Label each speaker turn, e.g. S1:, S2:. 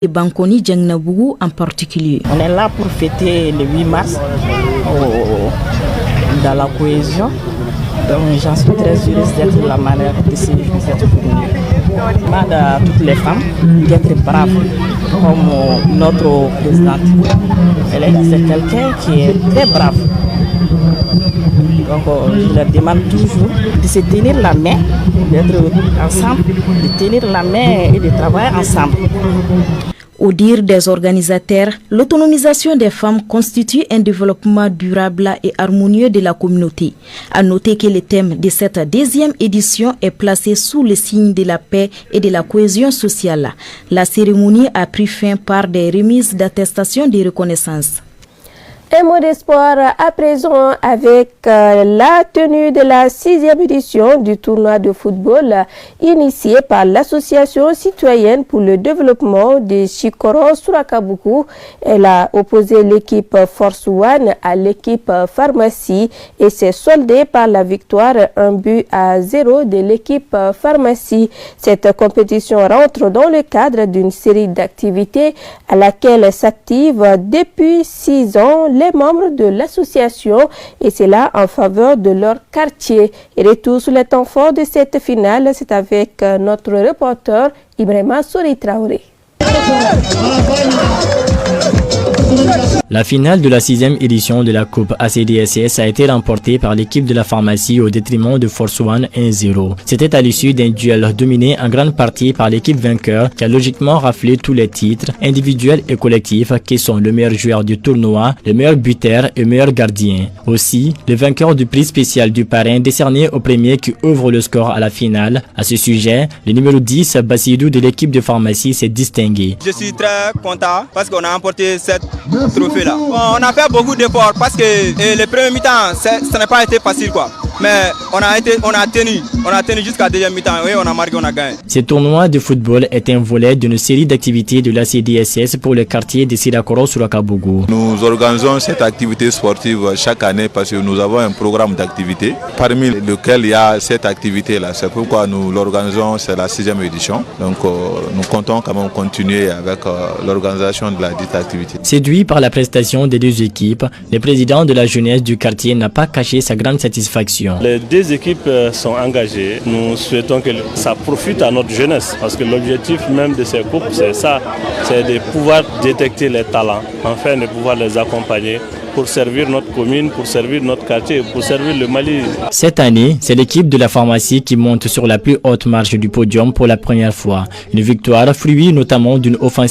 S1: et Bankoni Djangnabougou en particulier.
S2: On est là pour fêter le 8 mars dans la cohésion. Donc j'en suis très heureuse d'être la manière de cette journée. Je demande à toutes les femmes d'être braves comme notre présidente. C'est quelqu'un qui est très brave. Donc je leur demande toujours de se tenir la main, d'être ensemble, de tenir la main et de travailler ensemble.
S1: Au dire des organisateurs, l'autonomisation des femmes constitue un développement durable et harmonieux de la communauté. À noter que le thème de cette deuxième édition est placé sous le signe de la paix et de la cohésion sociale. La cérémonie a pris fin par des remises d'attestation de reconnaissance.
S3: Un mot d'espoir à présent avec la tenue de la 6e édition du tournoi de football initié par l'Association citoyenne pour le développement de Chikoro Surakabuku. Elle a opposé l'équipe Force One à l'équipe Pharmacie et s'est soldée par la victoire 1-0 de l'équipe Pharmacie. Cette compétition rentre dans le cadre d'une série d'activités à laquelle s'activent depuis 6 ans les membres de l'association et c'est là en faveur de leur quartier. Et retour sur les temps forts de cette finale, c'est avec notre reporter Ibrahima Sori Traoré.
S4: La finale de la 6e édition de la Coupe ACDSS a été remportée par l'équipe de la Pharmacie au détriment de Force One 1-0. C'était à l'issue d'un duel dominé en grande partie par l'équipe vainqueur qui a logiquement raflé tous les titres individuels et collectifs qui sont le meilleur joueur du tournoi, le meilleur buteur et le meilleur gardien. Aussi, le vainqueur du prix spécial du parrain décerné au premier qui ouvre le score à la finale. À ce sujet, le numéro 10, Bassidou de l'équipe de Pharmacie s'est distingué.
S5: Je suis très content parce qu'on a remporté cette trophée là. Bon, on a fait beaucoup d'efforts parce que les premiers mi-temps, ça n'a pas été facile quoi. Mais on a tenu jusqu'à la deuxième mi-temps et on a marqué, on a gagné.
S4: Ce tournoi de football est un volet d'une série d'activités de la CDSS pour le quartier de Sirakoro Surakabougou.
S6: Nous organisons cette activité sportive chaque année parce que nous avons un programme d'activités parmi lesquels il y a cette activité là. C'est pourquoi nous l'organisons, c'est la 6e édition. Donc nous comptons quand même continuer avec l'organisation de la dite activité.
S4: Séduit par la prestation des deux équipes, le président de la jeunesse du quartier n'a pas caché sa grande satisfaction.
S7: Les deux équipes sont engagées. Nous souhaitons que ça profite à notre jeunesse parce que l'objectif même de ces coupes, c'est ça, c'est de pouvoir détecter les talents, enfin de pouvoir les accompagner pour servir notre commune, pour servir notre quartier, pour servir le Mali.
S4: Cette année, c'est l'équipe de la Pharmacie qui monte sur la plus haute marche du podium pour la première fois. Une victoire fruit notamment d'une offensive